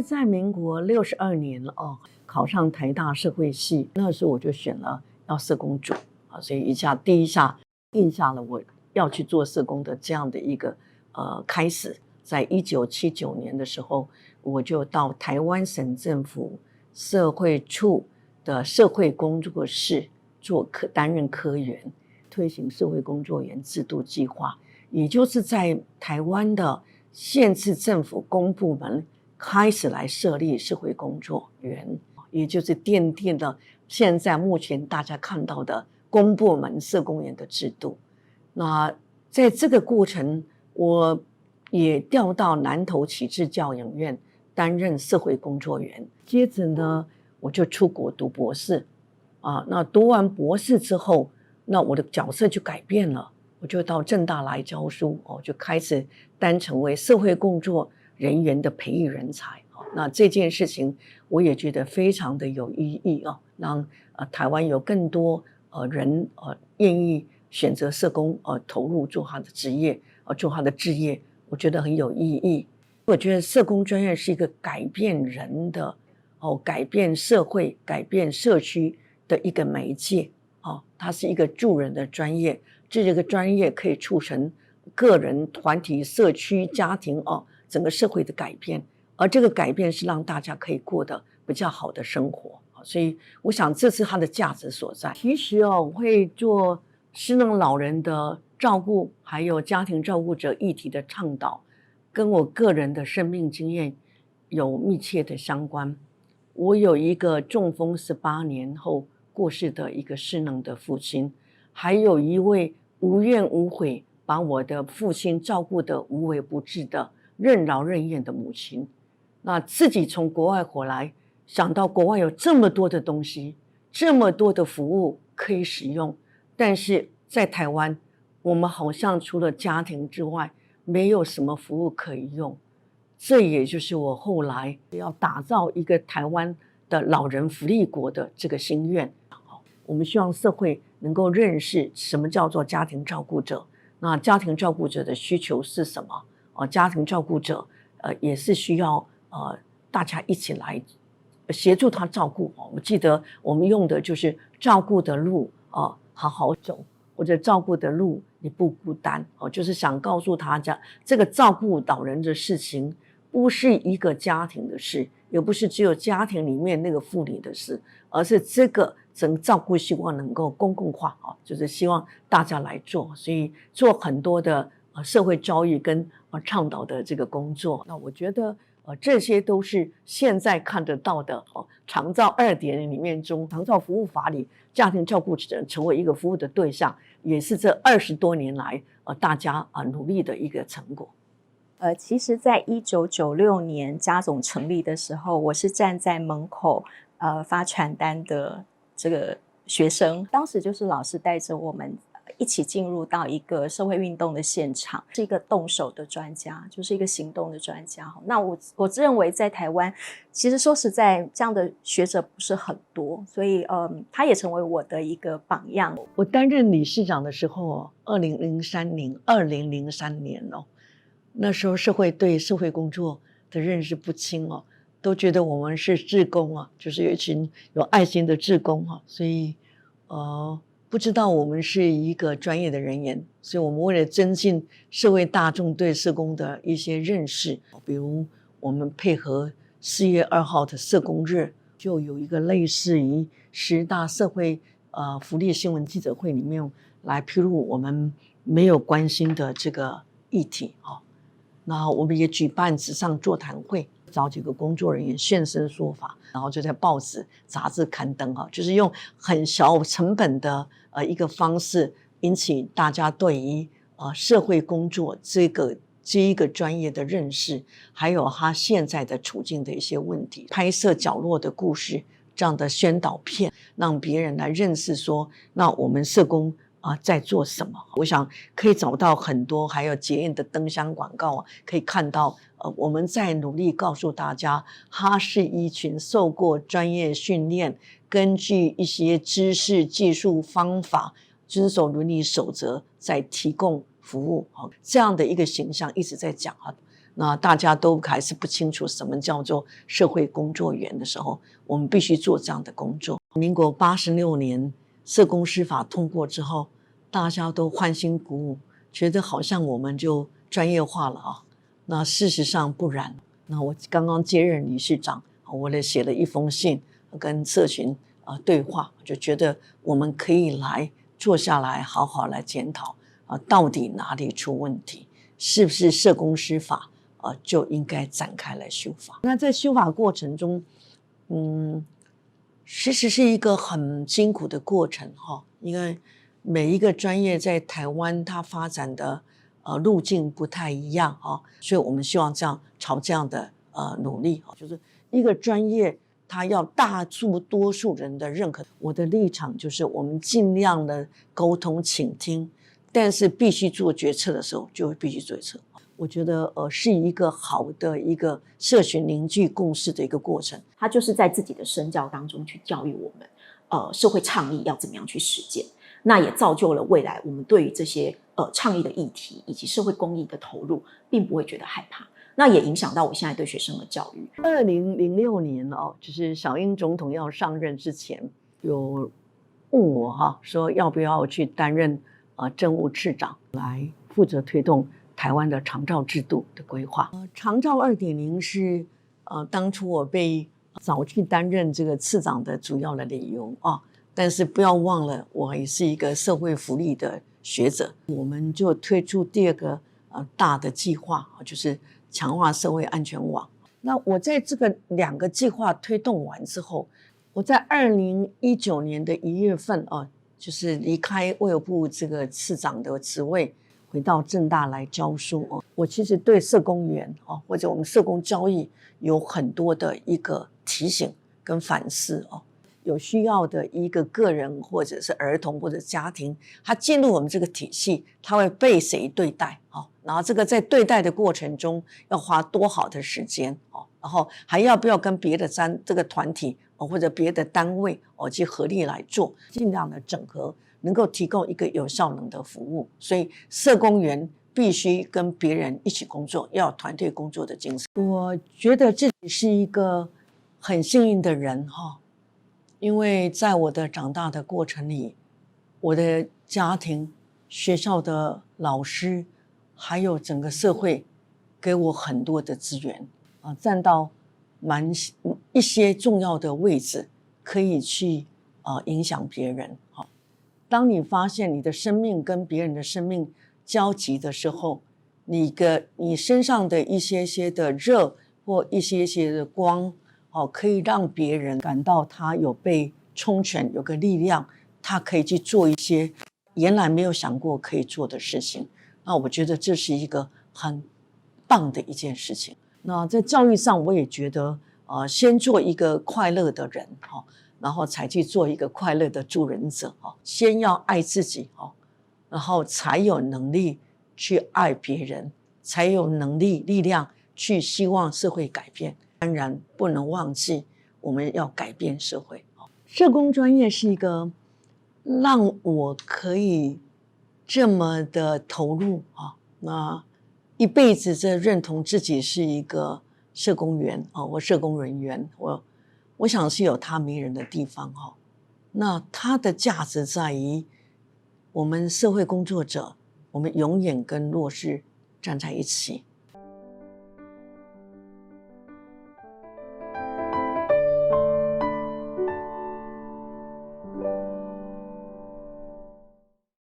在民国62年了哦，考上台大社会系，那时候我就选了要社工组啊，所以第一下印下了我要去做社工的这样的一个开始。在1979年的时候，我就到台湾省政府社会处的社会工作室担任科员，推行社会工作员制度计划，也就是在台湾的县市政府公部门开始来设立社会工作员，也就是奠定了现在目前大家看到的公部门社工员的制度。那在这个过程，我也调到南投启智教养院担任社会工作员。接着呢，我就出国读博士啊。那读完博士之后，那我的角色就改变了，我就到政大来教书哦，就开始成为社会工作人员的培育人才。那这件事情我也觉得非常的有意义啊，让台湾有更多人愿意选择社工投入做他的职业做他的志业，我觉得很有意义。我觉得社工专业是一个改变人的改变社会、改变社区的一个媒介它是一个助人的专业，这个专业可以促成个人、团体、社区、家庭整个社会的改变，而这个改变是让大家可以过得比较好的生活。所以我想这是它的价值所在。其实我会做失能老人的照顾还有家庭照顾者议题的倡导，跟我个人的生命经验有密切的相关。我有一个中风18年后过世的一个失能的父亲，还有一位无怨无悔把我的父亲照顾得无微不至的任劳任怨的母亲。那自己从国外回来，想到国外有这么多的东西，这么多的服务可以使用，但是在台湾我们好像除了家庭之外没有什么服务可以用。这也就是我后来要打造一个台湾的老人福利国的这个心愿。我们希望社会能够认识什么叫做家庭照顾者，那家庭照顾者的需求是什么家庭照顾者也是需要大家一起来协助他照顾我记得我们用的就是照顾的路好好走，或者照顾的路你不孤单就是想告诉大家，这个照顾老人的事情不是一个家庭的事，也不是只有家庭里面那个妇女的事，而是这个整个照顾希望能够公共化就是希望大家来做，所以做很多的社会教育跟倡导的这个工作。那我觉得这些都是现在看得到的长照2点里面中长照服务法里家庭照顾者成为一个服务的对象，也是这20多年来大家努力的一个成果。其实在1996年家总成立的时候，我是站在门口发传单的这个学生，当时就是老师带着我们一起进入到一个社会运动的现场，是一个动手的专家，就是一个行动的专家。那我认为在台湾其实说实在这样的学者不是很多，所以他也成为我的一个榜样。我担任理事长的时候2003年那时候社会对社会工作的认识不清都觉得我们是志工就是有一群有爱心的志工所以不知道我们是一个专业的人员，所以我们为了增进社会大众对社工的一些认识，比如我们配合4月2号的社工日，就有一个类似于10大社会福利新闻记者会里面来披露我们没有关心的这个议题那我们也举办纸上座谈会，找几个工作人员现身说法，然后就在报纸杂志刊登就是用很小成本的一个方式引起大家对于社会工作这一个专业的认识，还有他现在的处境的一些问题，拍摄角落的故事这样的宣导片，让别人来认识说那我们社工在做什么。我想可以找到很多，还有捷运的灯箱广告可以看到我们在努力告诉大家，它是一群受过专业训练，根据一些知识技术方法遵守伦理守则在提供服务这样的一个形象一直在讲那大家都还是不清楚什么叫做社会工作员的时候，我们必须做这样的工作。民国86年社工师法通过之后，大家都欢欣鼓舞，觉得好像我们就专业化了啊。那事实上不然。那我刚刚接任理事长，我也写了一封信跟社群对话，就觉得我们可以来坐下来好好来检讨到底哪里出问题，是不是社工师法就应该展开来修法。那在修法过程中，其实是一个很辛苦的过程哈，因为每一个专业在台湾它发展的路径不太一样啊，所以我们希望朝这样的努力，就是一个专业它要多数人的认可。我的立场就是我们尽量的沟通倾听，但是必须做决策的时候就会必须做决策。我觉得是一个好的一个社群凝聚共识的一个过程。他就是在自己的身教当中去教育我们，社会倡议要怎么样去实践。那也造就了未来我们对于这些倡议的议题以及社会公益的投入，并不会觉得害怕。那也影响到我现在对学生的教育。2006年就是小英总统要上任之前，有问我说要不要去担任政务次长，来负责推动台湾的长照制度的规划。长照 2.0 是当初我被找去担任这个次长的主要的理由但是不要忘了，我也是一个社会福利的学者。我们就推出第二个大的计划，就是强化社会安全网。那我在这个2个计划推动完之后，我在2019年的1月份就是离开卫福部这个次长的职位，回到政大来教书我其实对社工员或者我们社工教育有很多的一个提醒跟反思有需要的一个个人或者是儿童或者家庭，他进入我们这个体系，他会被谁对待然后这个在对待的过程中要花多好的时间然后还要不要跟别的这个团体或者别的单位去合力来做，尽量的整合，能够提供一个有效能的服务。所以社工员必须跟别人一起工作，要有团队工作的精神。我觉得自己是一个很幸运的人因为在我的长大的过程里，我的家庭、学校的老师，还有整个社会给我很多的资源占到一些重要的位置，可以去影响别人当你发现你的生命跟别人的生命交集的时候，你身上的一些的热或一些的光可以让别人感到他有被充权，有个力量，他可以去做一些原来没有想过可以做的事情。那我觉得这是一个很棒的一件事情。那在教育上，我也觉得先做一个快乐的人然后才去做一个快乐的助人者先要爱自己然后才有能力去爱别人，才有力量去希望社会改变。当然不能忘记我们要改变社会社工专业是一个让我可以这么的投入那一辈子认同自己是一个社工员或社工人员，我想是有他迷人的地方那他的价值在于我们社会工作者，我们永远跟弱势站在一起